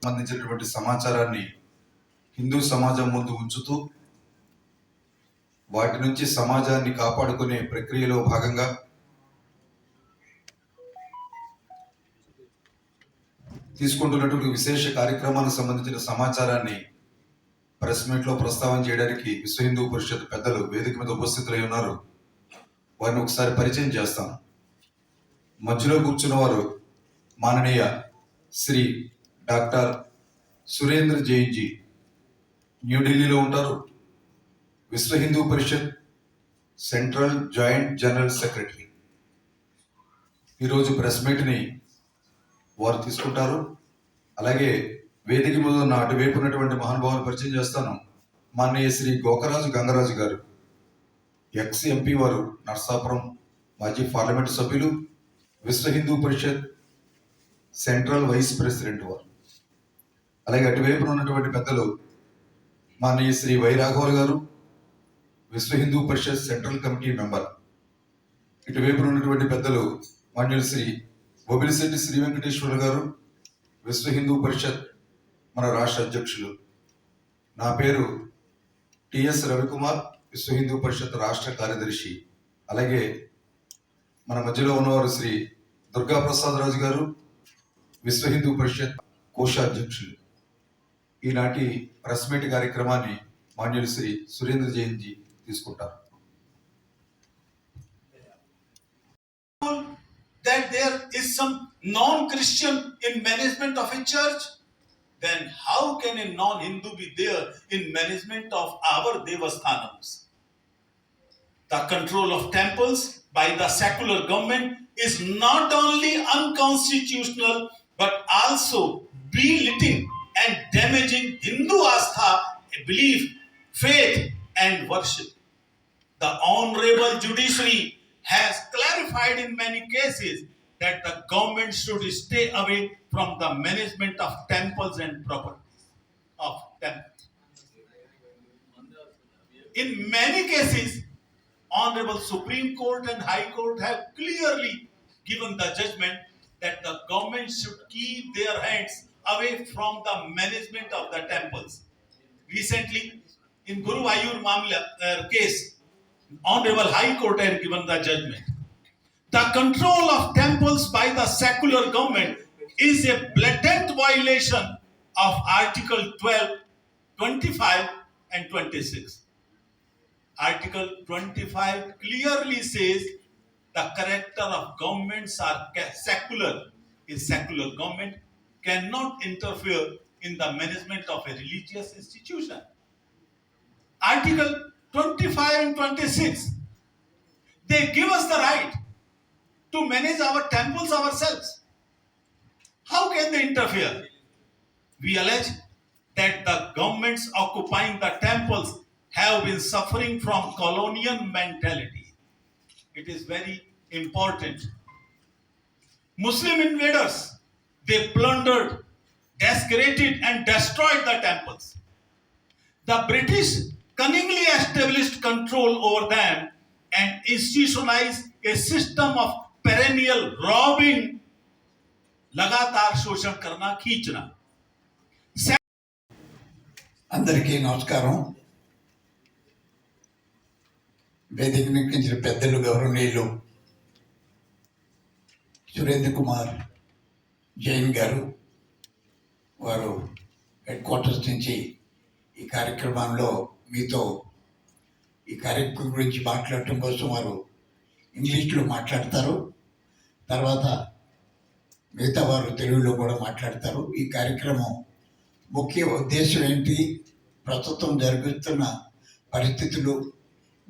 సంబంధించినటువంటి సమాచారాన్ని హిందూ సమాజం ముందు ఉంచుతూ వాటి నుంచి సమాజాన్ని కాపాడుకునే ప్రక్రియలో భాగంగా తీసుకుంటున్నటువంటి విశేష కార్యక్రమాలకు సంబంధించిన సమాచారాన్ని ప్రెస్ మీట్ లో ప్రస్తావన చేయడానికి విశ్వ హిందూ పరిషత్ పెద్దలు వేదిక మీద ఉపస్థితులై ఉన్నారు. వారిని ఒకసారి పరిచయం చేస్తాను. మధ్యలో కూర్చున్న వారు మాననీయ శ్రీ డాక్టర్ సురేంద్ర జైన్జీ, న్యూఢిల్లీలో ఉంటారు. విశ్వ Hindu Parishad central joint general secretary. ఈరోజు ప్రెస్ మీట్ని వారు తీసుకుంటారు. అలాగే వేదిక మీద ఉన్న అటువైపు ఉన్నటువంటి మహానుభావులు పరిచయం చేస్తాను. మాననీయ శ్రీ గోకరాజు గంగరాజు గారు, ఎక్స్ ఎంపీ వారు, నర్సాపురం మాజీ పార్లమెంటు సభ్యులు, విశ్వ Hindu Parishad central vice president వారు. అలాగే అటువైపున ఉన్నటువంటి పెద్దలు మాననీయ శ్రీ వైరాఘవల్ గారు, విశ్వ Hindu Parishad central committee member. ఇటువైపున ఉన్నటువంటి పెద్దలు మాన్యులు శ్రీ బొబిలిశెట్టి శ్రీ వెంకటేశ్వర గారు, విశ్వ హిందూ పరిషత్ మన రాష్ట్ర అధ్యక్షులు. నా పేరు టిఎస్ రవికుమార్, విశ్వ హిందూ పరిషత్ రాష్ట్ర కార్యదర్శి. అలాగే మన మధ్యలో ఉన్నవారు శ్రీ దుర్గా ప్రసాద్ రాజు గారు, విశ్వ హిందూ పరిషత్ కోశాధ్యక్షులు. ఈనాటి ప్రెస్ మీట్ కార్యక్రమాన్ని మాన్యులు శ్రీ సురేంద్ర జైన్జీ తీసుకుంటారు. That there is some non-Christian in management of a church, then how can a non-Hindu be there in management of our devasthanams? The control of temples by the secular government is not only unconstitutional but also belittling and damaging Hindu astha, belief, faith and worship. The Honorable Judiciary has clarified in many cases that the government should stay away from the management of temples and properties of temples. In many cases, Honorable Supreme Court and High Court have clearly given the judgment that the government should keep their hands away from the management of the temples. Recently, in Guru Ayur Mamla case, Honorable High Court has given the judgment. The control of temples by the secular government is a blatant violation of Article 12, 25 and 26. Article 25 clearly says the character of governments are secular. A secular government cannot interfere in the management of a religious institution. Article 25 and 26, they give us the right to manage our temples ourselves. How can they interfere? We allege that the governments occupying the temples have been suffering from colonial mentality. It is very important. Muslim invaders, they plundered, desecrated and destroyed the temples. The British cunningly established control over them and institutionalized a system of perennial robbing, लगातार शोषण करना, खींचना. అందరికీ నమస్కారం. వేదిక నిక్కించిన పెద్దలు గౌరవనీయులు సురేంద్ర కుమార్ జైన్ గారు, వారు హెడ్ క్వార్టర్స్ నుంచి ఈ కార్యక్రమంలో మీతో ఈ కార్యక్రమం గురించి మాట్లాడటం కోసం వారు ఇంగ్లీష్లో మాట్లాడతారు. తర్వాత మిగతా వారు తెలుగులో కూడా మాట్లాడతారు. ఈ కార్యక్రమం ముఖ్య ఉద్దేశం ఏంటి, ప్రస్తుతం జరుగుతున్న పరిస్థితులు,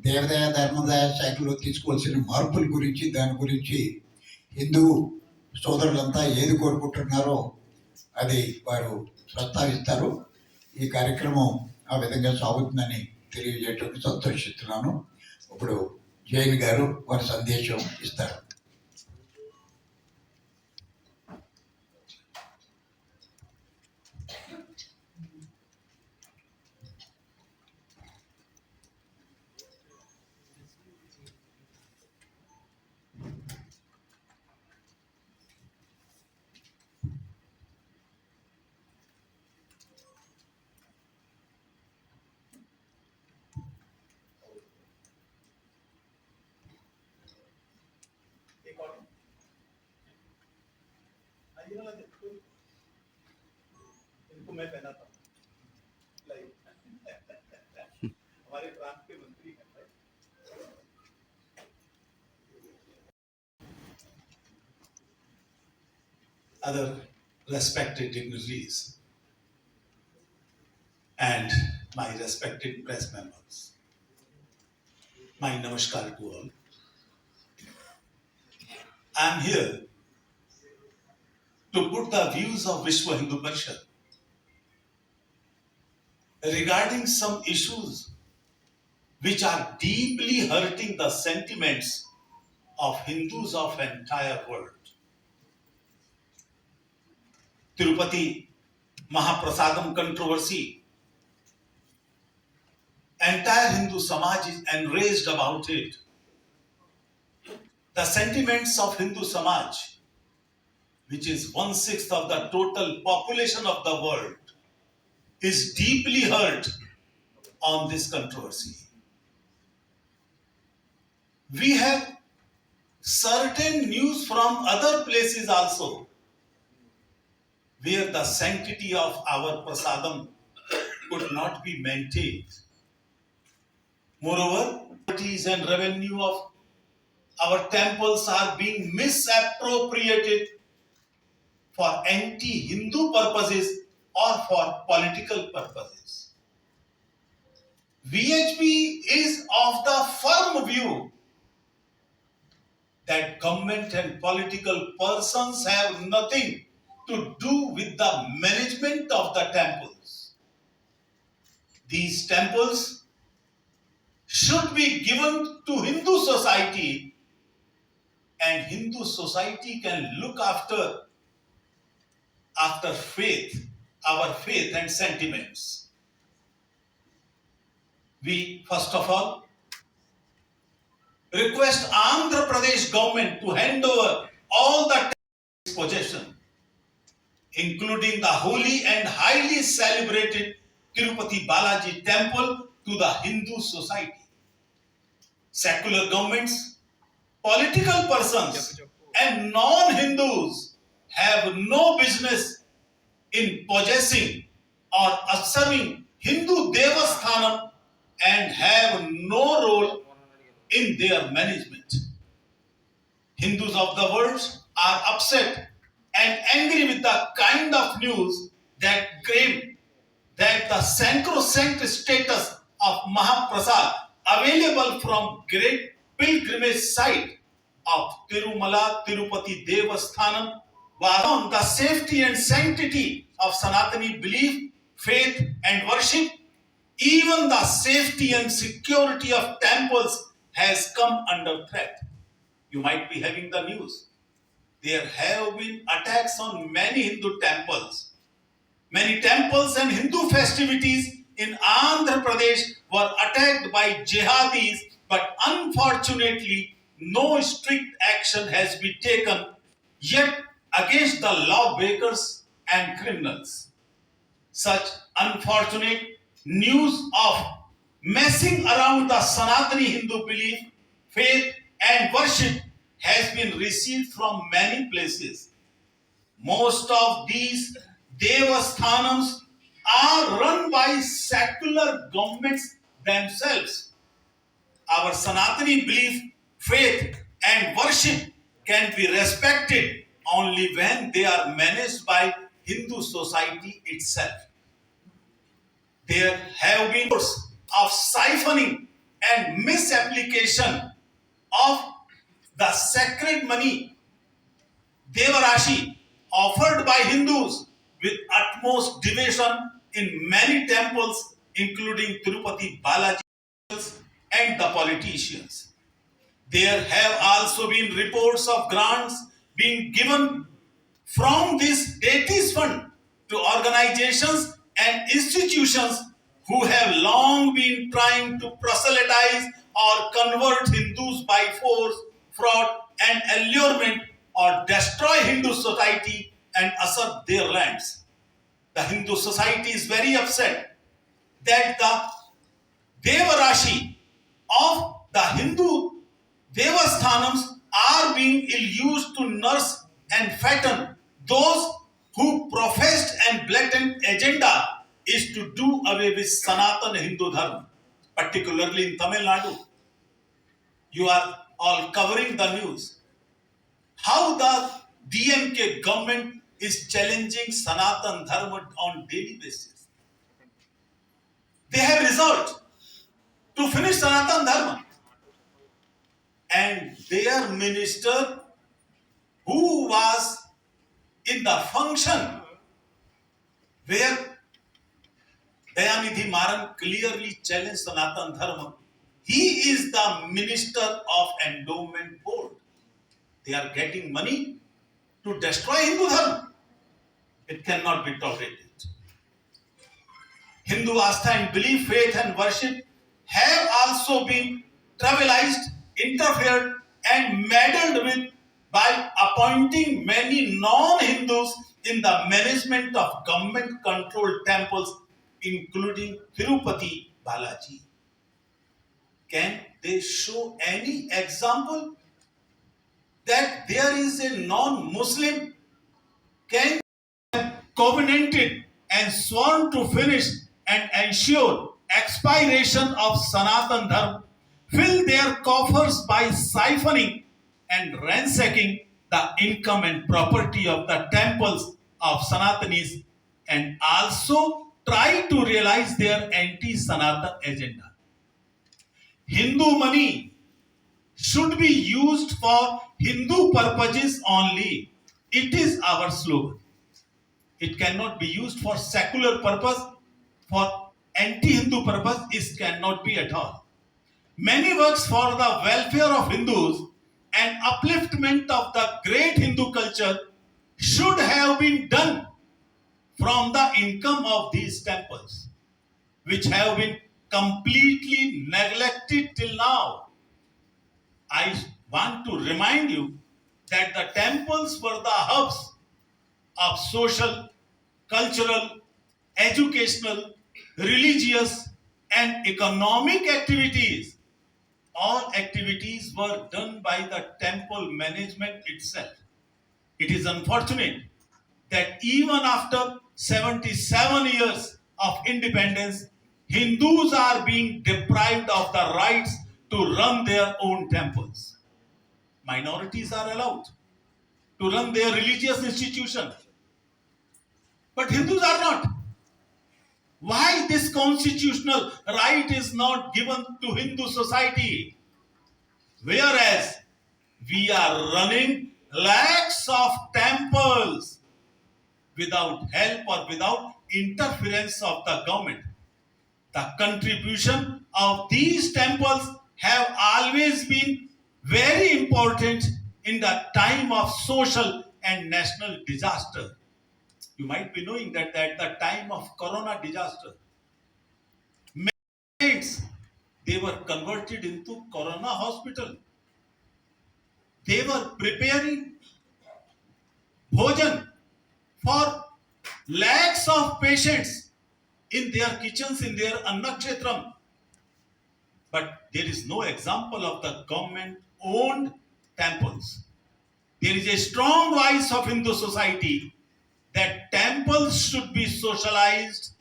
దేవాదాయ ధర్మాదాయ శాఖలో తీసుకోవాల్సిన మార్పుల గురించి, దాని గురించి హిందూ సోదరులంతా ఏది కోరుకుంటున్నారో అది వారు ప్రస్తావిస్తారు. ఈ కార్యక్రమం ఆ విధంగా సాగుతుందని తెలియజేయటం సంతోషిస్తున్నాను. ఇప్పుడు జైన్ గారు వారి సందేశం ఇస్తారు. इनको मैं पहनाता हूँ लाइव हमारे प्रांत के मंत्री हैं भाई। Other respected dignitaries and my respected press members, my namaskar to all. I am here to put the views of Vishwa Hindu Parishad regarding some issues which are deeply hurting the sentiments of Hindus of entire world. Tirupati Mahaprasadam controversy. Entire Hindu Samaj is enraged about it. The sentiments of Hindu Samaj, which is 1/6 of the total population of the world, is deeply hurt on this controversy. We have certain news from other places also, where the sanctity of our prasadam could not be maintained. Moreover, properties and revenue of our temples are being misappropriated for anti-Hindu purposes or for political purposes. VHP is of the firm view that government and political persons have nothing to do with the management of the temples. These temples should be given to Hindu society, and Hindu society can look after faith, our faith and sentiments. We first of all request Andhra Pradesh government to hand over all the possession, including the holy and highly celebrated Tirupati Balaji temple, to the Hindu society. Secular governments, political persons and non-Hindus have no business in possessing or serving Hindu Devasthanam and have no role in their management. Hindus of the world are upset and angry with the kind of news that claim that the sacrosanct status of Mahaprasad available from great pilgrimage site of Tirumala Tirupati Devasthanam was on the safety and sanctity of Sanatani belief, faith and worship. Even the safety and security of temples has come under threat. You might be having the news. There have been attacks on many Hindu temples. Many temples and Hindu festivities in Andhra Pradesh were attacked by jihadis, but unfortunately no strict action has been taken yet against the lawbreakers and criminals. Such unfortunate news of messing around the Sanatani Hindu belief, faith and worship has been received from many places. Most of these Devasthanams are run by secular governments themselves. Our Sanatani belief, faith and worship can be respected only when they are managed by Hindu society itself. There have been reports of siphoning and misapplication of the sacred money Devarashi offered by Hindus with utmost devotion in many temples, including Tirupati Balaji and the politicians. There have also been reports of grants being given from this deities fund to organizations and institutions who have long been trying to proselytize or convert Hindus by force, fraud and allurement, or destroy Hindu society and usurp their lands. The Hindu society is very upset that the Devarashi of the Hindu Devasthanams are being ill-used to nurse and fatten those who professed and blatant agenda is to do away with Sanatana Hindu Dharma, particularly in Tamil Nadu. You are all covering the news. How the DMK government is challenging Sanatan Dharma on daily basis. They have resolved to finish Sanatan Dharma. And their minister, who was in the function where Dayanidhi Maran clearly challenged Sanatan Dharma, he is the minister of endowment board. They are getting money to destroy Hindu Dharma. It cannot be tolerated. Hindu Astha and belief, faith and worship have also been trivialized, interfered and meddled with by appointing many non-Hindus in the management of government-controlled temples, including Tirupati Balaji. Can they show any example that there is a non-Muslim can covenanted and sworn to finish and ensure expiration of Sanatan Dharma, fill their coffers by siphoning and ransacking the income and property of the temples of Sanatanis, and also try to realize their anti-Sanatan agenda. Hindu money should be used for Hindu purposes only. It is our slogan. It cannot be used for secular purpose, for anti-Hindu purpose. It cannot be at all. Many works for the welfare of Hindus and upliftment of the great Hindu culture should have been done from the income of these temples, which have been completely neglected till now. I want to remind you that the temples were the hubs of social, cultural, educational, religious, and economic activities. All activities were done by the temple management itself. It is unfortunate that even after 77 years of independence, Hindus are being deprived of the rights to run their own temples. Minorities are allowed to run their religious institution, but Hindus are not. Why this constitutional right is not given to Hindu society? Whereas we are running lakhs of temples without help or without interference of the government. The contribution of these temples have always been very important in the time of social and national disaster. You might be knowing that at the time of Corona disaster, many states, they were converted into Corona hospital. They were preparing bhojan for lakhs of patients in their kitchens, in their annakshetram. But there is no example of the government-owned temples. There is a strong voice of Hindu society that temples should be socialized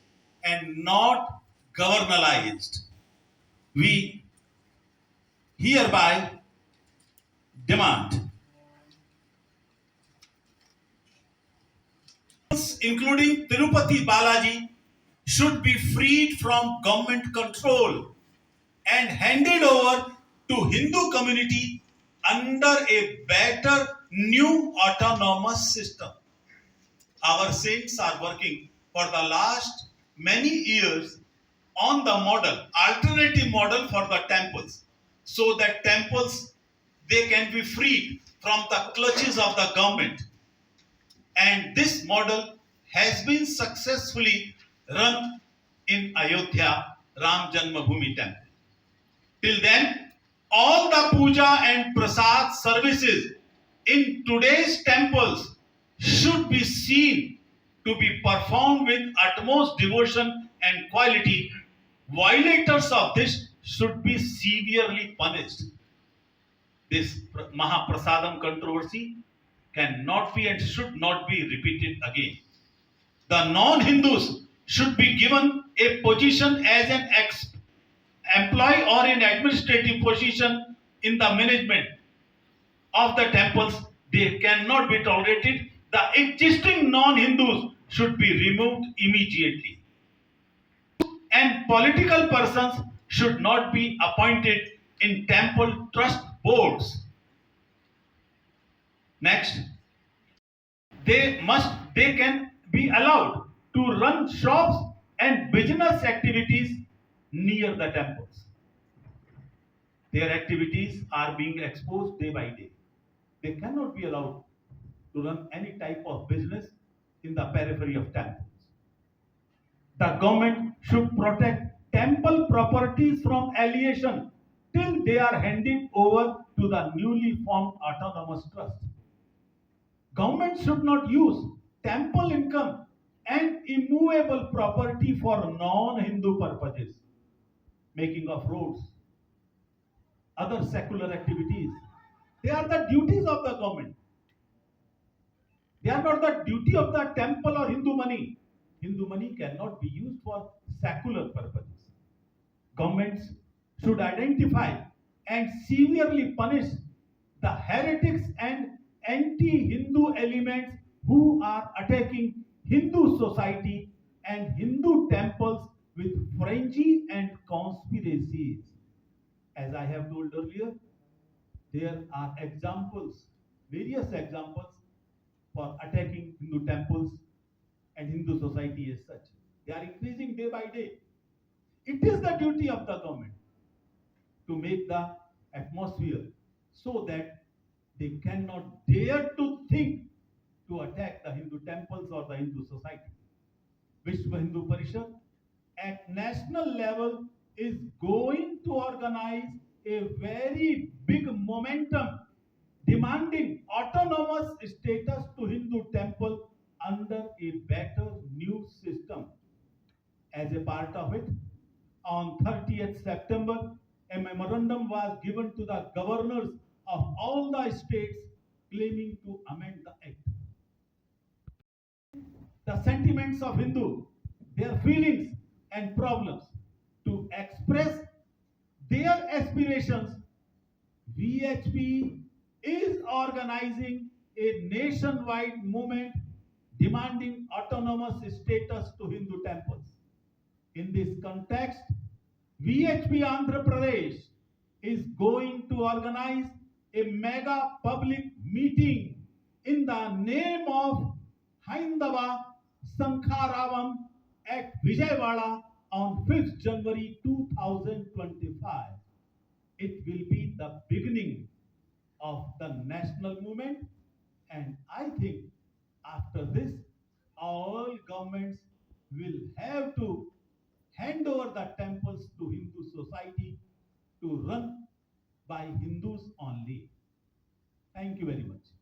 and not governalized. We hereby demand, including Tirupati Balaji, should be freed from government control and handed over to Hindu community under a better new autonomous system. Our saints are working for the last many years on the model, alternative model for the temples, so that temples, they can be freed from the clutches of the government. And this model has been successfully run in Ayodhya Ram Janmabhoomi temple. Till then, all the puja and prasad services in today's temples should be seen to be performed with utmost devotion and quality. Violators of this should be severely punished. This Mahaprasadam controversy cannot be and should not be repeated again. The non-Hindus should be given a position as an employee or an administrative position in the management of the temples. They cannot be tolerated. The existing non-Hindus should be removed immediately. And political persons should not be appointed in temple trust boards. Next, they can be allowed to run shops and business activities near the temples. Their activities are being exposed day by day. They cannot be allowed to run any type of business in the periphery of temples. The government should protect temple properties from alienation till they are handed over to the newly formed autonomous trust. Government should not use temple income and immovable property for non-Hindu purposes, making of roads, other secular activities. They are the duties of the government. They are not the duty of the temple or Hindu money. Hindu money cannot be used for secular purposes. Governments should identify and severely punish the heretics and anti-Hindu elements who are attacking Hindu society and Hindu temples with frenzy and conspiracies. As I have told earlier, there are examples, various examples for attacking Hindu temples and Hindu society as such. They are increasing day by day. It is the duty of the government to make the atmosphere so that they cannot dare to think to attack the Hindu temples or the Hindu society. Vishwa Hindu Parishad at national level is going to organize a very big momentum demanding autonomous status to Hindu temple under a better new system. As a part of it, on 30th September, a memorandum was given to the governors of all the states claiming to amend the act. The sentiments of Hindu, their feelings and problems, to express their aspirations, VHP is organizing a nationwide movement demanding autonomous status to Hindu temples. In this context, VHP Andhra Pradesh is going to organize a mega public meeting in the name of Haindava Sankharavam at Vijayawada on 5th January 2025. It will be the beginning of the national movement, and I think after this, all governments will have to hand over the temples to Hindu society to run by Hindus only. Thank you very much.